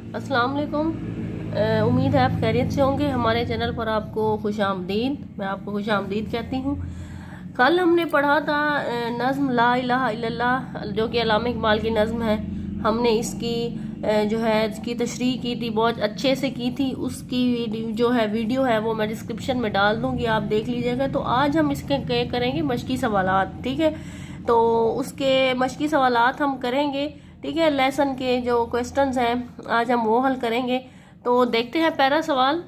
अस्सलाम वालेकुम। उम्मीद है आप खैरियत से होंगे। हमारे चैनल पर आपको खुशामदीद। मैं आपको खुशामदीद कहती हूँ। कल हमने पढ़ा था नज़्म ला इलाहा इल्लल्लाह, जो कि अल्लामा इकबाल की नज़्म है। हमने इसकी जो है इसकी तशरीह की थी, बहुत अच्छे से की थी। उसकी जो है वीडियो है वो मैं डिस्क्रिप्शन में डाल दूँगी, आप देख लीजिएगा। तो आज हम इसके करेंगे मशकी सवालात, ठीक है। तो उसके मशकी सवालात हम करेंगे, ठीक है। लेसन के जो क्वेश्चंस हैं आज हम वो हल करेंगे। तो देखते हैं पहला सवाल।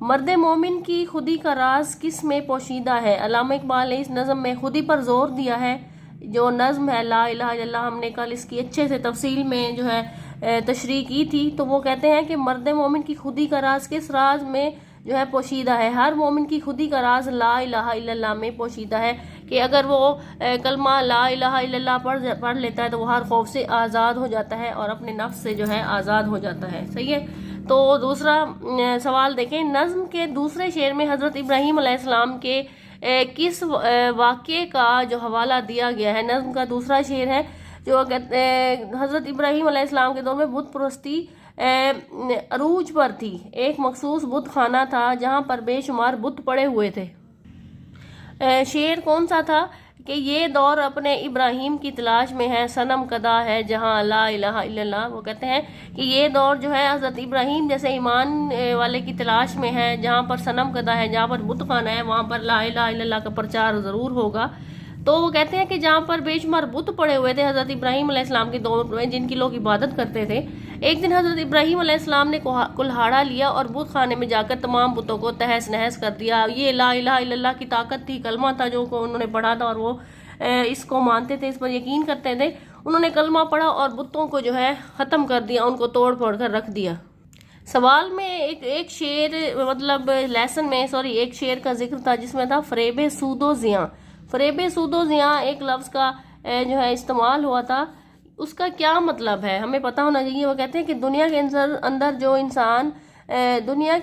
मर्द मोमिन की खुदी का राज किस में पोशीदा है? अल्लामा इकबाल ने इस नज़म में खुदी पर जोर दिया है। जो नज़म है ला इलाहा इल्लल्लाह, हमने कल इसकी अच्छे से तफसील में जो है तशरीह की थी। तो वो कहते हैं कि मर्द मोमिन की खुदी का राज किस राज में जो है पोशीदा है? हर मोमिन की खुदी का राज ला इलाहा इल्लल्लाह में पोशीदा है, कि अगर वो कलमा ला इलाहा इल्लल्लाह पढ़ लेता है तो वो हर खौफ से आज़ाद हो जाता है और अपने नफ्स से जो है आज़ाद हो जाता है। सही है। तो दूसरा सवाल देखें। नज़्म के दूसरे शेर में हज़रत इब्राहीम अलैहिस्सलाम के किस वाक़ये का जो हवाला दिया गया है? नज़्म का दूसरा शेर है जो हज़रत इब्राहीम अलैहिस्सलाम के दौर में बुत परस्ती अरूज पर थी। एक मखसूस बुत खाना था जहाँ पर बेशुमार बुत पड़े हुए थे। शेर कौन सा था? कि ये दौर अपने इब्राहिम की तलाश में है, सनम कदा है जहाँ ला इलाहा इल्लल्लाह। वो कहते हैं कि ये दौर जो है हज़रत इब्राहिम जैसे ईमान वाले की तलाश में है, जहाँ पर सनम कदा है, जहाँ पर बुत खाना है, वहाँ पर ला इलाहा इल्लल्लाह का प्रचार ज़रूर होगा। तो वो कहते हैं कि जहाँ पर बेशुमार बुत पड़े हुए थे हज़रत इब्राहीम अलैहिस्सलाम के दौर में, जिनकी लोग इबादत करते थे, एक दिन हज़रत इब्राहीम अलैहिस्सलाम ने कुल्हाड़ा लिया और बुत खाने में जाकर तमाम बुतों को तहस नहस कर दिया। ये ला इलाहा इल्लल्लाह की ताकत थी, कलमा था जो को उन्होंने पढ़ा था और वो इसको मानते थे, इस पर यकीन करते थे। उन्होंने कलमा पढ़ा और बुतों को जो है ख़त्म कर दिया, उनको तोड़ फोड़ कर रख दिया। सवाल में एक शेर मतलब लेसन में सॉरी एक शेर का जिक्र था जिसमें था फरेब सूदो ज़िया। फरेब सूदो ज़िया एक लफ्ज़ का जो है इस्तेमाल हुआ था। उसका क्या मतलब है हमें पता होना चाहिए। वो कहते हैं कि दुनिया के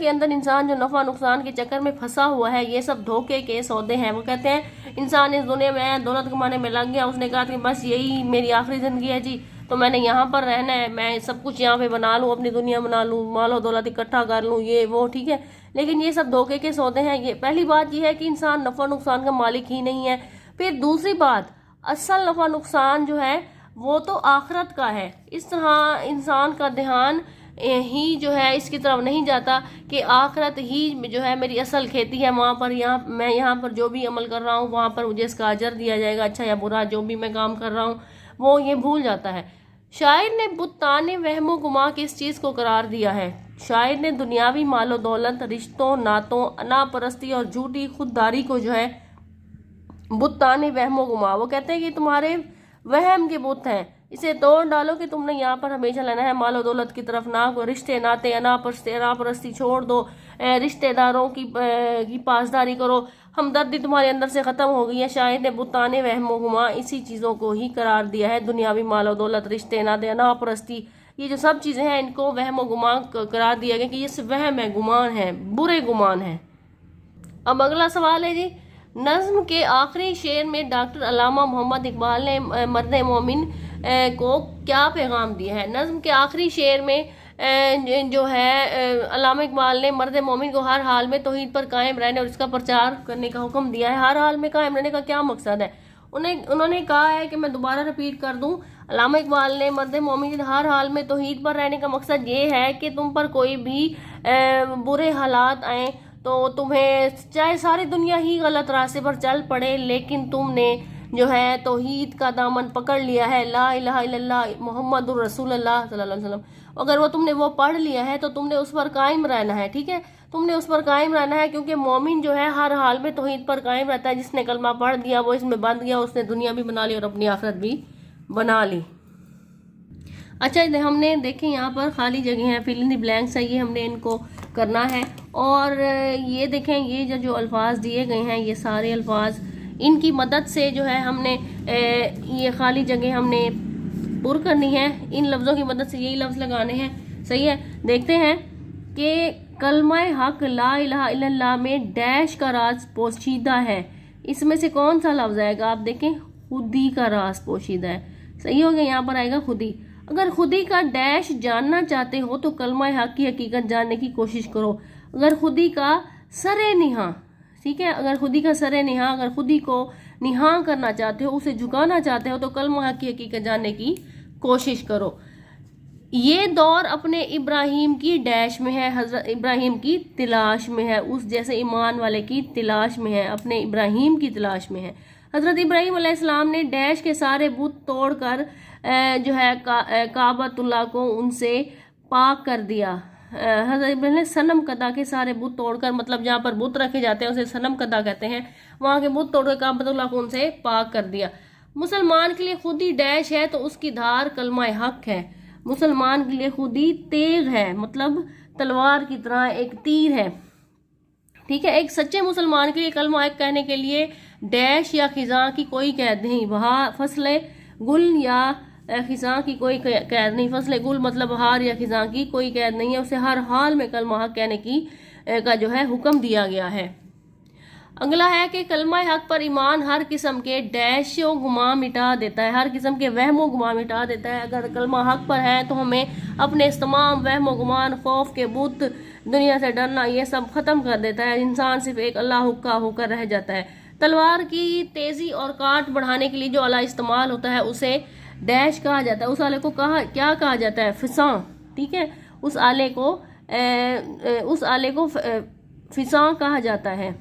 अंदर इंसान जो नफ़ा नुकसान के चक्कर में फंसा हुआ है, ये सब धोखे के सौदे हैं। वो कहते हैं इंसान इस दुनिया में दौलत कमाने में लग गया, उसने कहा कि बस यही मेरी आखिरी ज़िंदगी है जी, तो मैंने यहाँ पर रहना है, मैं सब कुछ यहाँ पे बना लूँ, अपनी दुनिया बना लूँ, मालो दौलत इकट्ठा कर लूँ, ये वो, ठीक है। लेकिन ये सब धोखे के सौदे हैं। ये पहली बात ये है कि इंसान नफ़ा नुकसान का मालिक ही नहीं है। फिर दूसरी बात, असल नफ़ा नुकसान जो है वो तो आखिरत का है। इस तरह इंसान का ध्यान ही जो है इसकी तरफ नहीं जाता कि आखिरत ही जो है मेरी असल खेती है, वहाँ पर मैं यहाँ पर जो भी अमल कर रहा हूँ वहाँ पर मुझे इसका अजर दिया जाएगा, अच्छा या बुरा जो भी मैं काम कर रहा हूँ, वो ये भूल जाता है। शायर ने बुत्ताने वहमो गुमा किस चीज़ को करार दिया है? शायर ने दुनियावी मालो दौलत, रिश्तों, नातों, अनापरस्ती और झूठी खुददारी को जो है बुत्ताने वहमो गुमा। वो कहते हैं कि तुम्हारे वहम के बुत हैं, इसे तोड़ डालो कि तुमने यहाँ पर हमेशा लेना है, मालो दौलत की तरफ ना। रिश्ते नाते अनापरस्ती छोड़ दो, रिश्तेदारों की पासदारी करो, हमदर्दी तुम्हारे अंदर से ख़त्म हो गई है। शायद ने बुताने वहमो गुमा इसी चीज़ों को ही करार दिया है। दुनियावी मालो दौलत, रिश्ते नाते, अनापरस्ती, ये जो सब चीज़ें हैं इनको वहमो गुमा करार दिया गया कि ये वहम है, गुमान है, बुरे गुमान है। अब अगला सवाल है जी। नज़्म के आखिरी शेर में डॉक्टर अल्लामा मोहम्मद इकबाल ने मर्द मोमिन को क्या पैगाम दिया है? नज़्म के आखिरी शेर में जो है अल्लामा इकबाल ने मर्द मोमिन को हर हाल में तौहीद पर कायम रहने और इसका प्रचार करने का हुक्म दिया है। हर हाल में कायम रहने का क्या मकसद है? उन्होंने कहा है कि मैं दोबारा रिपीट कर दूं, अल्लामा इकबाल ने मर्द मोमिन हर हाल में तौहीद पर रहने का मकसद ये है कि तुम पर कोई भी बुरे हालात आए तो तुम्हें चाहे सारी दुनिया ही गलत रास्ते पर चल पड़े, लेकिन तुमने जो है तौहीद का दामन पकड़ लिया है, ला इलाहा इल्लल्लाह मुहम्मदुर रसूलुल्लाह सल्लल्लाहु अलैहि वसल्लम। अगर वो तुमने वो पढ़ लिया है तो तुमने उस पर कायम रहना है, ठीक है। तुमने उस पर कायम रहना है क्योंकि मोमिन जो है हर हाल में तौहीद पर कायम रहता है। जिसने कलमा पढ़ दिया वो इसमें बंध गया, उसने दुनिया भी बना ली और अपनी आखिरत भी बना ली। अच्छा, हमने देखें यहाँ पर खाली जगह है, फिल इन द ब्लैंक्स है, ये हमने इनको करना है। और ये देखें ये जो अल्फाज दिए गए हैं, ये सारे अल्फाज, इनकी मदद से जो है हमने ये खाली जगह हमने पुर करनी है। इन लफ्ज़ों की मदद से यही लफ्ज़ लगाने हैं। सही है। देखते हैं कि कलमा हक ला इलाहा इल्लल्लाह में डैश का राज पोशीदा है। इसमें से कौन सा लफ्ज़ आएगा? आप देखें, खुदी का राज पोशीदा है। सही हो गया, यहाँ पर आएगा खुदी। अगर खुदी का डैश जानना चाहते हो तो कलमा हक की हकीकत जानने की कोशिश करो। अगर खुदी का सरे निहा, ठीक है, अगर खुदी का सरे निहा, अगर खुदी को निहा करना चाहते हो, उसे झुकाना चाहते हो तो कलमा हक की हकीकत जानने की कोशिश करो। ये दौर अपने इब्राहिम की डैश में है, हजरत इब्राहिम की तलाश में है, उस जैसे ईमान वाले की तलाश में है, अपने इब्राहिम की तलाश में है। हजरत इब्राहिम अलैहिस्सलाम ने डैश के सारे बुत तोड़कर जो है काबतुल्लाह को उनसे पाक कर दिया। हजरत इब्राहिम ने सनम कदा के सारे बुत तोड़कर, मतलब जहाँ पर बुत रखे जाते हैं उसे सनम कदा कहते हैं, वहाँ के बुत तोड़कर काबतुल्लाह को उनसे पाक कर दिया। मुसलमान के लिए खुद ही डैश है तो उसकी धार कलमा हक है। मुसलमान के लिए खुद ही तेग है, मतलब तलवार की तरह एक तीर है, ठीक है। एक सच्चे मुसलमान के लिए कलमा हक कहने के लिए डैश या खिजा की कोई कैद नहीं, वहाँ फसले गुल या खिजा की कोई कैद नहीं। फसले गुल मतलब हार या खिजा की कोई कैद नहीं है, उसे हर हाल में कलमा हक कहने की का जो है हुक्म दिया गया है। अगला है कि कलमा हक पर ईमान हर किस्म के डैश व गुमा मिटा देता है, हर किस्म के वहम व गुमा मिटा देता है। अगर कलमा हक पर है तो हमें अपने इस तमाम वहम व गुमान, खौफ के बुत, दुनिया से डरना, ये सब ख़त्म कर देता है। इंसान सिर्फ एक अल्लाह का होकर रह जाता है। तलवार की तेज़ी और काट बढ़ाने के लिए जो आला इस्तेमाल होता है उसे डैश कहा जाता है। उस आले को क्या कहा जाता है? फिसा, ठीक है। उस आले को फिसा कहा जाता है।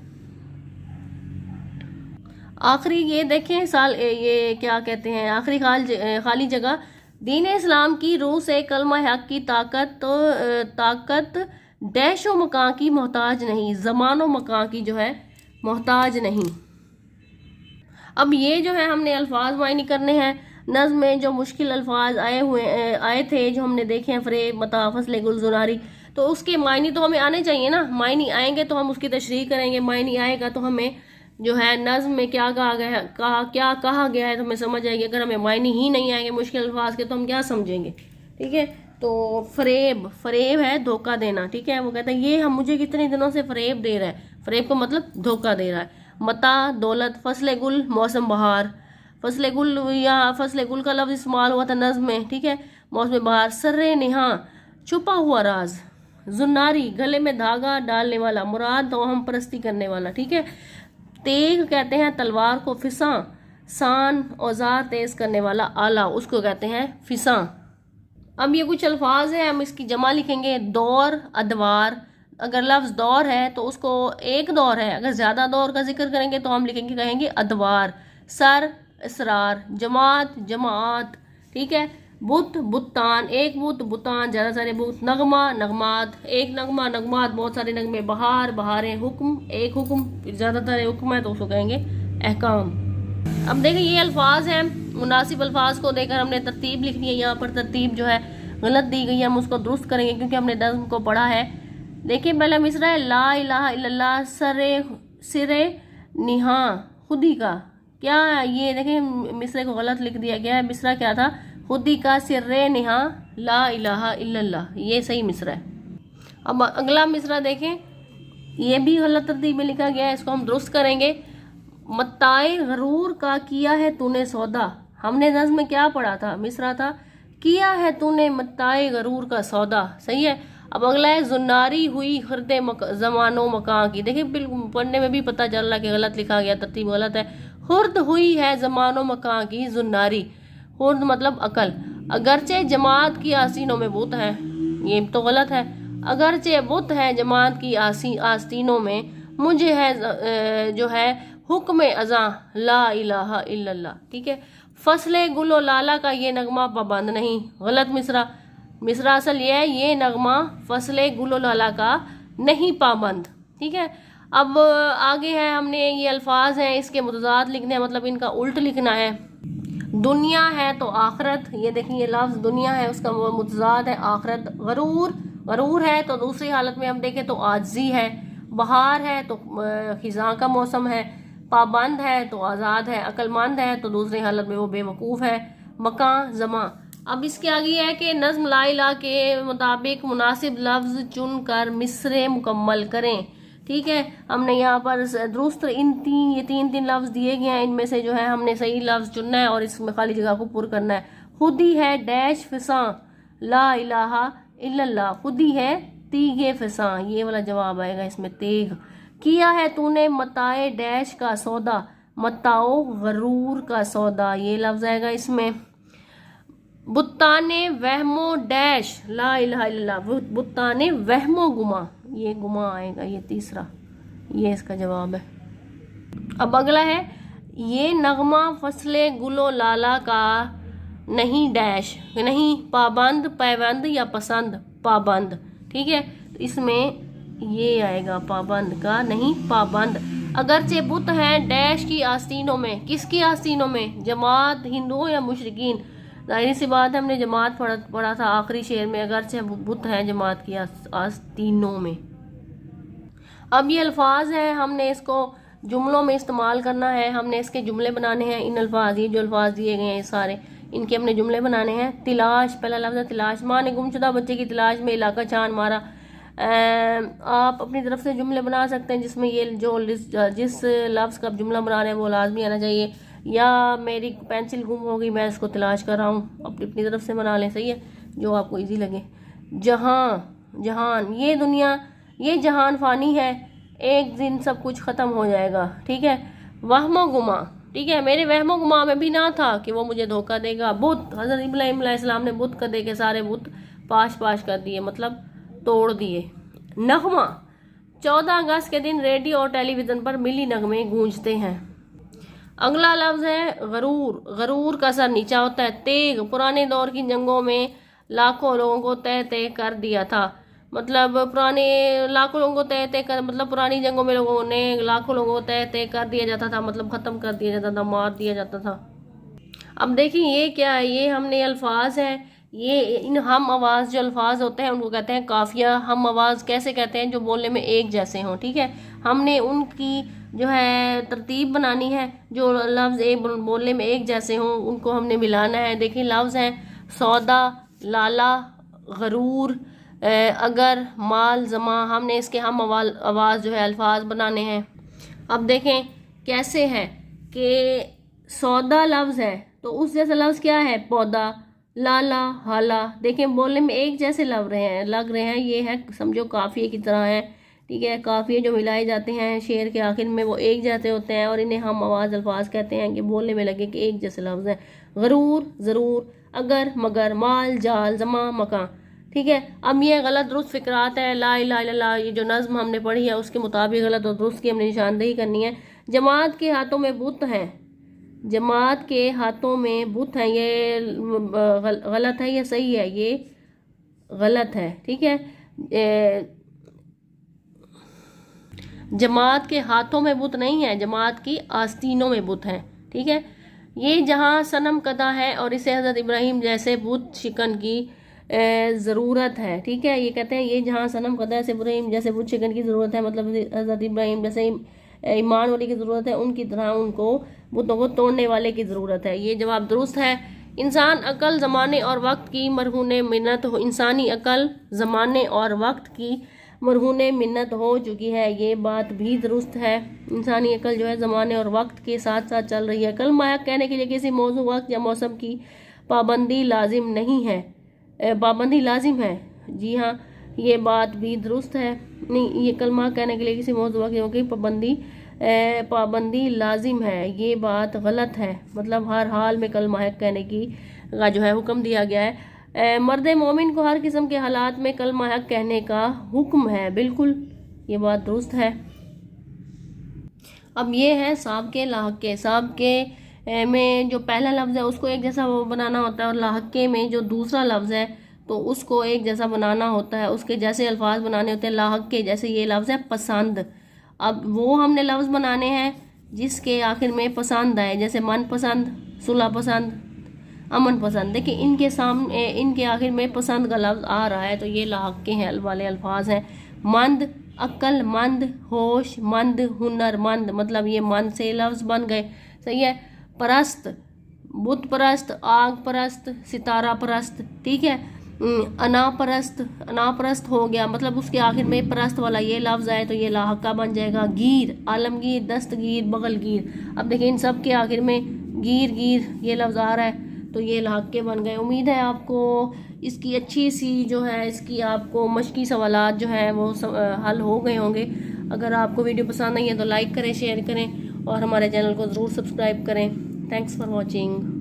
आखिरी ये देखें ये क्या कहते हैं, आखिरी खाली जगह, दीन इस्लाम की रूह से कलमा हक की ताकत डैश व मकां की मोहताज नहीं, ज़मान व मकां की जो है मोहताज नहीं। अब ये जो है हमने अल्फाज मायनी करने हैं। नज़्म में जो मुश्किल अल्फाज आए थे, जो हमने देखे हैं, फ़रेब, मता, फसले गुल, ज़ुनारी, तो उसके मायनी तो हमें आने चाहिए ना। मायनी आएंगे तो हम उसकी तशरीह करेंगे, मायनी आएगा तो हमें जो है नज़्म में क्या कहा गया है तो हमें समझ आएगी। अगर हमें मायने ही नहीं आएंगे मुश्किल अल्फाज के तो हम क्या समझेंगे, ठीक है। तो फरेब है धोखा देना, ठीक है। वो कहता है ये हम मुझे कितने दिनों से फरेब दे रहा है, फरेब को मतलब धोखा दे रहा है। मता दौलत, फसले गुल मौसम बहार, फसले गुल या फसले गुल का लफ्ज़ इस्तेमाल हुआ था नज़्म में, ठीक है, मौसम बहार। सर्रे निहा छुपा हुआ राज, जुन्नारी गले में धागा डालने वाला, मुराद तो हम परस्ती करने वाला, ठीक है। तेग कहते हैं तलवार को, फिसा सान औजार तेज करने वाला आला, उसको कहते हैं फिसा। अब ये कुछ अल्फाज हैं, हम इसकी जमा लिखेंगे। दौर, अदवार। अगर लफ्ज़ दौर है तो उसको एक दौर है, अगर ज़्यादा दौर का जिक्र करेंगे तो हम कहेंगे अदवार। सर, इसरार। जमात, जमात, ठीक है। बुत, बुत्तान, एक बुत, बुतान ज़्यादा सारे बुत। नगमा, नगमात, एक नगमा, नगमात बहुत सारे नगमे। बहार, बहारें। हुक्म, एक हुक्म, ज़्यादातर हुक्म है तो उसको कहेंगे अहकाम। अब देखिए ये अल्फाज हैं, मुनासिब अल्फाज को देकर हमने तरतीब लिखनी है। यहाँ पर तरतीब जो है गलत दी गई है, हम उसको दुरुस्त करेंगे क्योंकि हमने नज़्म को पढ़ा है। देखिए पहला मिसरा है, ला इलाहा इल्लल्लाह सिरे निहा खुदी का। क्या ये देखिए मिसरे को गलत लिख दिया गया है। मिसरा क्या था? खुदी का सिर्रे निहा ला इलाहा इल्लल्लाह, ये सही मिसरा है। अब अगला मिसरा देखें, ये भी गलत तरतीब में लिखा गया है, इसको हम दुरुस्त करेंगे। मत्ताए गरूर का किया है तूने सौदा। हमने नज़्म में क्या पढ़ा था? मिसरा था किया है तूने मत्ताए गरूर का सौदा, सही है। अब अगला है जुन्नारी हुई खरदे ज़मानो मकां की। देखिए बिल्कुल पढ़ने में भी पता चल रहा है कि गलत लिखा गया, तरतीब गलत है। खुर्द हुई है ज़मानो मकां की जुन्नारी, खुर्द मतलब अकल। अगरचे जमात की आसीनों में बुत है, ये तो गलत है। अगरचे बुत है जमात की आस्तीनों में, मुझे है जो है हुक्म अज़ा ला इलाहा इल्लल्लाह, ठीक है। फसले गुलो लाला का ये नगमा पाबंद नहीं, गलत मिसरा। मिसरा असल ये है, ये नगमा फसले गुलो लाला का नहीं पाबंद, ठीक है। अब आगे है, हमने ये अल्फाज हैं इसके मुतज़ाद लिखने हैं, मतलब इनका उल्ट लिखना है। दुनिया है तो आखरत, ये देखिए ये लफ्ज़ दुनिया है उसका मुतज़ाद है आखरत। गरूर है तो दूसरी हालत में हम देखें तो आजिज़ी है। बहार है तो खिज़ां का मौसम है। पाबंद है तो आज़ाद है। अक्लमंद है तो दूसरी हालत में वो बेवकूफ़ है। मकां, ज़मा। अब इसके आगे है कि नज़्म ला इलाहा के मुताबिक मुनासिब लफ्ज़ चुन कर मिसरे मुकम्मल करें, ठीक है। हमने यहाँ पर दुरुस्त ये तीन लफ्ज़ दिए गए हैं, इनमें से जो है हमने सही लफ्ज़ चुनना है और इसमें खाली जगह को पुर करना है। खुदी है डैश फिसा ला इलाहा इल्लल्लाह, खुदी है तीगे फिसा, ये वाला जवाब आएगा इसमें तेग। किया है तूने मताए डैश का सौदा, मताओ गरूर का सौदा, ये लफ्ज आएगा इसमें। बुत्ताने वहमो डैश ला इलाहा इल्लल्लाह, बुत्ताने वहमो गुमा, ये गुमा आएगा, ये तीसरा, ये इसका जवाब है। अब अगला है ये नगमा फसले गुलो लाला का नहीं डैश, नहीं पाबंद पैबंद या पसंद पाबंद, ठीक है, तो इसमें ये आएगा पाबंद का नहीं पाबंद। अगरचे बुत हैं डैश की आस्तीनों में, किसकी आस्तीनों में, जमात हिंदुओं या मुशरिकीन, जाहिर सी बात है हमने जमात पढ़ा था आखिरी शेर में, अगरचे बुत हैं जमात की आस्तीनों में। अब ये अल्फाज है, हमने इसको जुमलों में इस्तेमाल करना है, हमने इसके जुमले बनाने हैं। इन अल्फाज, ये जो अल्फाज दिए गए हैं सारे, इनके हमने जुमले बनाने हैं। तिलाश, पहला लफ्ज़ है तिलाश। माँ ने गुमशुदा बच्चे की तलाश में इलाका छान मारा। आप अपनी तरफ से जुमले बना सकते हैं जिसमें ये जो जिस लफ्ज़ का जुमला बना रहे हैं वो लाजमी आना चाहिए। या मेरी पेंसिल गुम हो गई, मैं इसको तलाश कर रहा हूँ, अपनी तरफ से बना लें, सही है, जो आपको ईजी लगे। जहाँ, जहान, ये दुनिया, ये जहान फ़ानी है, एक दिन सब कुछ ख़त्म हो जाएगा, ठीक है। वहमो गुमा, ठीक है, मेरे वहमो गुमा में भी ना था कि वो मुझे धोखा देगा। बुत, हज़रत इब्राहीम अलैहिस्सलाम ने बुत कर दे के सारे बुत पाश पाश कर दिए, मतलब तोड़ दिए। नगमा, 14 अगस्त के दिन रेडियो और टेलीविज़न पर मिली नगमे गूंजते हैं। अगला लफ्ज़ है गरूर। गरूर का सर नीचा होता है। तेग, पुराने दौर की जंगों में लाखों लोगों को तय तय कर दिया था, मतलब पुराने लाखों लोगों को तय तय कर, मतलब पुरानी जंगों में लोगों ने लाखों लोगों को तय तय कर दिया जाता था, मतलब ख़त्म कर दिया जाता था, मार दिया जाता था। अब देखिए ये क्या है, ये हमने अल्फाज हैं, ये इन हम आवाज़ जो अल्फाज होते हैं उनको कहते हैं काफिया। हम आवाज़ कैसे कहते हैं, जो बोलने में एक जैसे हों, ठीक है। हमने उनकी जो है तरतीब बनानी है, जो लफ्ज़ एक बोलने में एक जैसे हों उनको हमने मिलाना है। देखिए लफ्ज़ हैं सौदा, लाला, गरूर, अगर, माल, जमा, हमने इसके हम आवाज़ जो है अल्फाज बनाने हैं। अब देखें कैसे है कि सौदा लफ्ज़ है तो उस जैसा लफ्ज़ क्या है, पौधा, लाला, हाला, देखें बोलने में एक जैसे लग रहे हैं, ये है समझो काफ़िए की तरह है, ठीक है। काफ़िए जो मिलाए जाते हैं शेर के आखिर में वो एक जैसे होते हैं और इन्हें हम आवाज़ अल्फाज कहते हैं कि बोलने में लगे कि एक जैसे लफ्ज़ हैं। गरूर, ज़रूर, अगर, मगर, माल, जाल, जमा, मकान, ठीक है। अब ये गलत दुरुस्त फिक्रात है। ला इलाहा इल्लल्लाह, ये जो नज़्म हमने पढ़ी है उसके मुताबिक गलत और दुरुस्त की हमने निशानदेही करनी है। जमात के हाथों में बुत हैं, जमात के हाथों में बुत हैं, ये गलत है या सही है, ये गलत है, ठीक है। जमात के हाथों में बुत नहीं है, जमात की आस्तीनों में बुत हैं, ठीक है। ये जहाँ सनम कदा है और इसे हज़रत इब्राहीम जैसे बुत शिकन की ज़रूरत है, ठीक है। ये कहते हैं ये जहाँ सनम कदा से इब्राहीम जैसे बुत शिकन की ज़रूरत है, मतलब हज़रत इब्राहीम जैसे ईमान वाले की ज़रूरत है, उनकी तरह उनको बुतों को तोड़ने वाले की ज़रूरत है। ये जवाब दुरुस्त है। इंसान अकल ज़माने और वक्त की मरहूने मिन्नत हो, इंसानी अकल ज़माने और वक्त की मरहूने मिन्नत हो चुकी है, ये बात भी दुरुस्त है। इंसानी अकल जो है ज़माने और वक्त के साथ साथ चल रही है। कलमा हक कहने के लिए किसी मौजू, वक्त या मौसम की पाबंदी लाजिम नहीं है, पाबंदी लाजिम है। जी हाँ, ये बात भी दुरुस्त है। नहीं, ये कलमा कहने के लिए किसी मौजू, वक्त की पाबंदी लाजिम है, ये बात गलत है। मतलब हर हाल में कलमा हक कहने की का जो है हुक्म दिया गया है। मर्द मोमिन को हर किस्म के हालात में कलमा हक कहने का हुक्म है, बिल्कुल ये बात दुरुस्त है। अब ये है साहब के लाहक के। साहब के में जो पहला लफ्ज़ है उसको एक जैसा वो बनाना होता है और लाहक के में जो दूसरा लफ्ज़ है तो उसको एक जैसा बनाना होता है, उसके जैसे अल्फाज बनाने होते हैं। लाहक के जैसे ये लफ्ज़ है पसंद, अब वो हमने लफ्ज़ बनाने हैं जिसके आखिर में पसंद आए, जैसे मन पसंद, सुलह पसंद, अमन पसंद। देखिए इनके सामने इनके आखिर में पसंद का लफ्ज़ आ रहा है तो ये लाहक के हैं वाले अल्फाज हैं। मंद, अक्लमंद, होशमंद, हुनरमंद, मतलब ये मंद से लफ्ज़ बन गए, सही है। परस्त, बुत परस्त, आग परस्त, सितारा परस्त, ठीक है। अनापरस्त, अनापरस्त हो गया, मतलब उसके आखिर में परस्त वाला ये लफ्ज़ आए तो ये लाहक का बन जाएगा। गीर, आलमगीर, दस्तगीर, बगलगीर। अब देखिए इन सब के आखिर में गीर गीर ये लफ्ज़ आ रहा है तो ये लाख के बन गए। उम्मीद है आपको इसकी अच्छी सी जो है इसकी आपको मश्की सवालात जो है वो हल हो गए होंगे। अगर आपको वीडियो पसंद आई है तो लाइक करें, शेयर करें और हमारे चैनल को ज़रूर सब्सक्राइब करें। Thanks for watching.